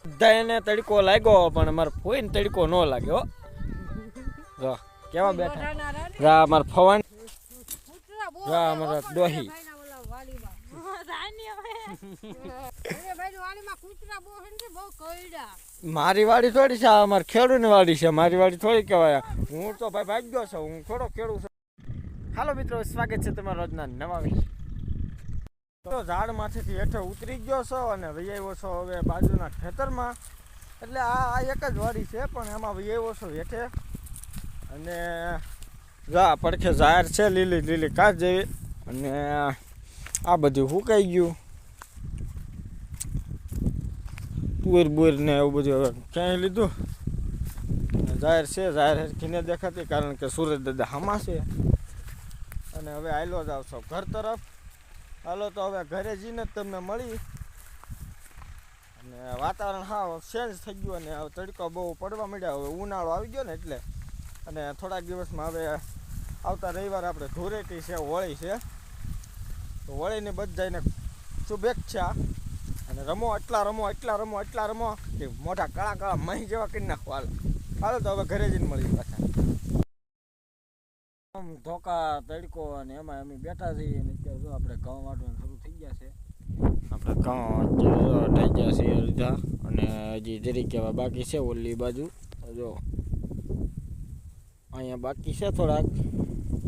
બધાને તડકો લાગ્યો પણ મારે ફોઈને તડકો ન લાગ્યો. જો કેવા બેઠા રા માર ફવાન રા મારા દોહી મારી વાડી થોડી છે, અમારે ખેડૂતની વાડી છે. મારી વાડી થોડી કહેવાય. હું તો ભાઈ ભાગ્યો છું, હું થોડો ખેડૂત છું. હાલો મિત્રો, સ્વાગત છે તમારા રોજના નવા વિડીયો. તો ઝાડમાંથી હેઠે ઉતરી ગયો છો અને વૈયાવો છો હવે બાજુના ખેતરમાં. એટલે આ એક જ વાડી છે પણ એમાં વૈયાવો છો હેઠે. અને જા પડખે ઝાડ છે લીલી લીલી કાચ જેવી. અને આ બધું સુકાઈ ગયું, તુર બુર ને એવું બધું હવે ક્યાંય લીધું. જાહેર છે, જાહેર હરખીને દેખાતી કારણ કે સુરજ દાદા હામાં છે. અને હવે હાલો જાવ છો ઘર તરફ. હાલો તો હવે ઘરે જઈને જ તમને મળી. અને વાતાવરણ હા ચેન્જ થઈ ગયું અને હવે તડકો બહુ પડવા માંડ્યા. હવે ઉનાળો આવી ગયો ને એટલે. અને થોડાક દિવસમાં હવે આવતા રવિવાર આપણે ધૂળેટી છે, હોળી છે. તો હોળીની બધાને શુભેચ્છા. અને રમો એટલા રમો એટલા રમો એટલા રમો કે મોટા કાળા કાળા મહી જેવા કરી નાખો. હાલો તો હવે ઘરે જઈને મળી પાછા. આમ ધોકા તડકો અને એમાં અમે બેઠા છીએ. અને અત્યારે જો આપણે ઘઉં વાટવાનું શરૂ થઈ ગયા છે. આપણે ઘઉં થઈ ગયા છે અડધા. અને હજી જરીક એવા બાકી છે ઓલી બાજુ. જો અહીંયા બાકી છે થોડાક.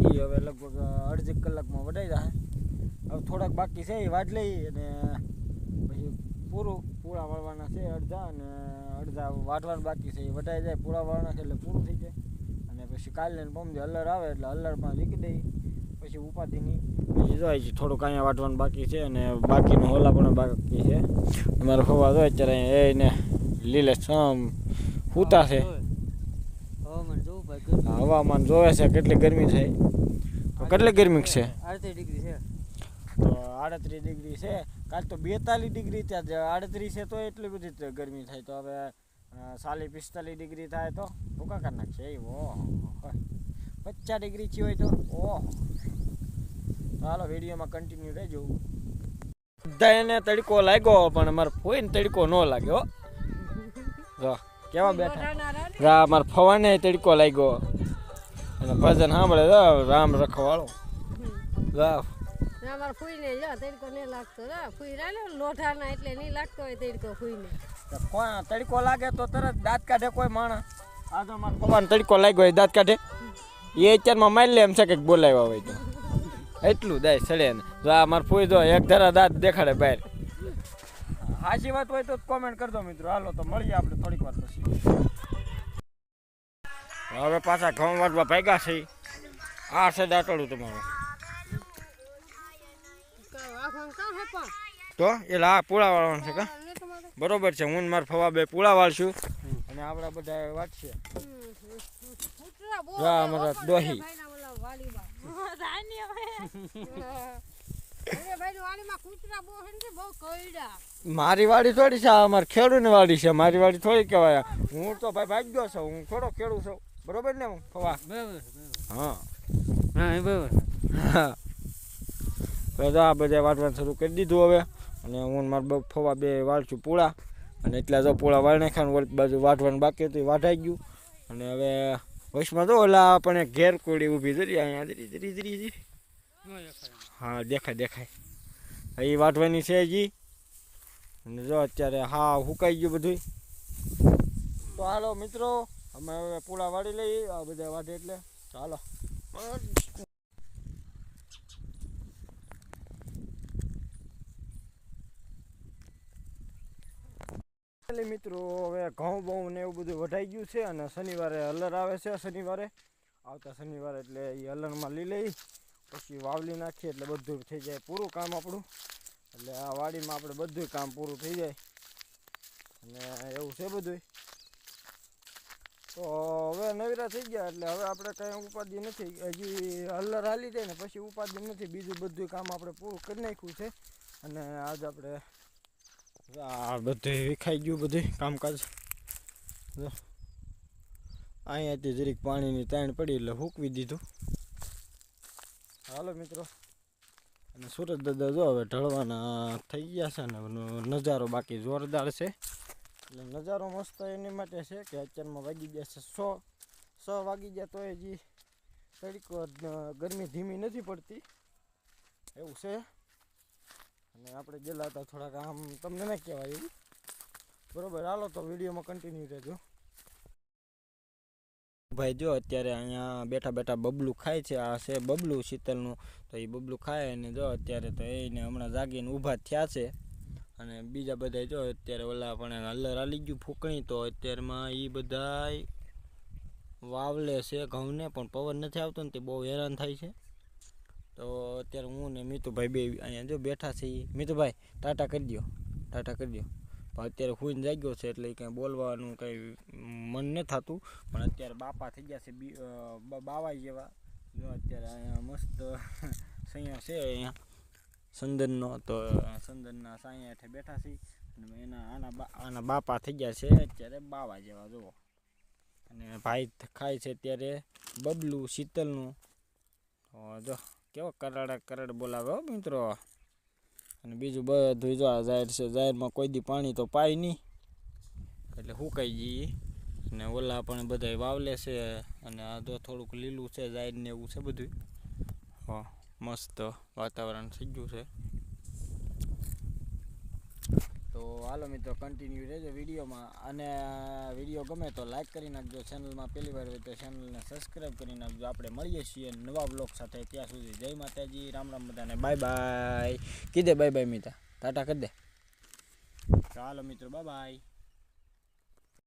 એ હવે લગભગ અડધી કલાકમાં વઢાઈ જાય. હવે થોડાક બાકી છે એ વાટ લઈ અને પછી પૂરું પૂળા વાળવાના છે અડધા. અને અડધા વાટવાનું બાકી છે એ વઢાઈ જાય. પૂળા વાળવાના છે એટલે પૂરું થઈ જાય. અને પછી કાલે પમદી હલ્લર આવે એટલે હલ્લરમાં લીકી દઈ પછી ઉપાધિની પછી જાય છે. થોડુંક અહીંયા વાટવાનું બાકી છે અને બાકીનું હોલા પણ બાકી છે. અમારે ફવા જોઈએ અત્યારે એને લીલે સમ સૂતા છે. હવામાન જોવે છે કેટલી ગરમી થાય. તો કેટલી ગરમી છે? 38 ડિગ્રી છે. તો 38 ડિગ્રી છે. કાલ તો 42 ડિગ્રી ત્યાં 38 છે તો એટલી બધી ગરમી થાય. તો હવે 40-45 ડિગ્રી થાય તો ભૂકા કરી નાખશે. ઓહો 50 ડિગ્રી થી હોય તો ઓહો. તો હાલો વિડીયોમાં કન્ટિન્યુ રહેજો. બધાને તડકો લાગ્યો પણ મારે ફોઈને તડકો ન લાગ્યો. જો કેવા બેઠા રા મારા ફવાને તડકો લાગ્યો. અને ભજન સાંભળે રામ રખવાળો. અમાર ફૂઈને જો તડકો નહીં લાગતો. ફૂઈ રાલે લોઠાના એટલે નહીં લાગતો હોય તડકો ફૂઈને. કોણ તડકો લાગે તો તરત દાંત કાઢે કોઈ માણસ. આ તો મારા ફવાને તડકો લાગ્યો હોય દાંત કાઢે. એ અત્યારમાં મારી લે એમ છે કે બોલાવ્યા હોય તો એટલું દાય સડે ને. જો આ મારે ફૂઈ જો એક ધરા દાંત દેખાડે બહાર. સાચી વાત હોય તો કોમેન્ટ કરજો મિત્રો. હાલો તો મળીએ આપણે થોડીક વાર પછી. હવે પાછા ઘઉં વાટવા ભાગ્યા છે. આ છે દાંતડું તમારું. તો એટલે આ પૂળા વાળવાનું છે કા બરોબર છે. હું મારા ફવા બે પૂળા વાળશું અને આપણા બધા વાટશે. અમારા દોહી મારી વાડી થોડી છે, અમારે ખેડૂતની વાડી છે. મારી વાડી થોડી કહેવાય. હું તો ભાઈ ભાગ્યો છું, હું થોડો ખેડૂત છું. બરોબર ને હું ફવા? હા હા. તો આ બધા વાટવાનું શરૂ કરી દીધું હવે. અને હું મારા ફવા બે વાળશું પૂળા. અને એટલા જો પૂળા વાળી નાખ્યા. વળી બાજુ વાટવાનું બાકી હતું એ વાટાઈ ગયું. અને હવે વચમાં તો ઓલા આપણે ઘેર કોળી ઊભી કરી અહીંયા ધીરી હા દેખાય દેખાય. એ વાટવાની છે હજી. અને જો અત્યારે હા સુકાઈ ગયું બધું. તો હાલો મિત્રો અમે હવે પૂળા વાળી લઈએ. આ બધા વાટે એટલે ચાલો. મિત્રો હવે ઘઉં બહુ ને એવું બધું વઢાઈ ગયું છે. અને શનિવારે હલર આવે છે. શનિવારે આવતા શનિવારે એટલે એ હલરમાં લઈ લઈ પછી વાવલી નાખીએ એટલે બધું થઈ જાય પૂરું કામ આપણું. એટલે આ વાડીમાં આપણે બધું કામ પૂરું થઈ જાય. અને એવું છે બધું. તો હવે નવીરા થઈ ગયા એટલે હવે આપણે કંઈ ઉપાધિ નથી. હજી હલર હાલી જાય ને પછી ઉપાધિ નથી. બીજું બધું કામ આપણે પૂરું કરી નાખ્યું છે. અને આજ આપણે આ બધું વિખાઈ ગયું બધું કામકાજ. અહીંયાથી જરીક પાણીની તાણ પડી એટલે હૂકવી દીધું. હાલો મિત્રો. અને સુરત દાદા જો હવે ઢળવાના થઈ ગયા છે ને નજારો બાકી જોરદાર છે. એટલે નજારો મસ્ત એની માટે છે કે અત્યારમાં વાગી જશે 6 વાગી ગયા તો હજી તડકો ગરમી ધીમી નથી પડતી એવું છે. અને આપણે ગયેલા હતા થોડાક આમ તમને ન કહેવાય એવું બરોબર. હાલો તો વિડીયોમાં કન્ટિન્યુ રહેજો. ભાઈ જો અત્યારે અહીંયા બેઠા બેઠા બબલું ખાય છે. આ છે બબલું શીતલનું. તો એ બબલું ખાય અને જો અત્યારે તો એને હમણાં જાગીને ઊભા થયા છે. અને બીજા બધા જો અત્યારે ઓલા પણ હલર હાલી ગયું ફૂંકણી. તો અત્યારમાં એ બધા વાવલે છે ઘઉંને પણ પવન નથી આવતો ને તે બહુ હેરાન થાય છે. તો અત્યારે હું ને મીતુભાઈ બે અહીંયા જો બેઠા છે. મીતુભાઈ ટાટા કરી દો, ટાટા કરી દો. પણ અત્યારે હુઈને જાગ્યો છે એટલે કંઈ બોલવાનું કંઈ મન નથી થતું. પણ અત્યારે બાપા થઈ ગયા છે બાવાઈ જેવા. જો અત્યારે અહીંયા મસ્ત સૈયા છે અહીંયા સંદનનો. તો સંદનના સાયા હેઠે બેઠા છે અને એના આના બાપા થઈ ગયા છે અત્યારે બાવા જેવા જુઓ. અને ભાઈ ખાય છે અત્યારે બબલું શીતલનું. તો જો કેવો કરાડ બોલાવે હો મિત્રો. અને બીજું બધું જો આ જાહેર છે. જાહેરમાં કોઈ દી પાણી તો પાય નહીં એટલે સુકાઈ જઈએ. અને ઓલા પણ બધા વાવલે છે. અને આ તો થોડુંક લીલું છે જાહેર ને એવું છે બધું. હા મસ્ત વાતાવરણ થઈ ગયું છે. તો હાલો મિત્રો કન્ટિન્યુ રહેજો વિડીયોમાં. અને વિડીયો ગમે તો લાઈક કરી નાખજો. ચેનલમાં પહેલી વાર હોય તો ચેનલને સબસ્ક્રાઈબ કરી નાખજો. આપણે મળીએ છીએ નવા બ્લોગ સાથે. ત્યાં સુધી જય માતાજી, રામ રામ બધાને, બાય બાય. કીધે બાય બાય મિતા, ટાટા કરી દે. ચાલો મિત્રો બાય બાય.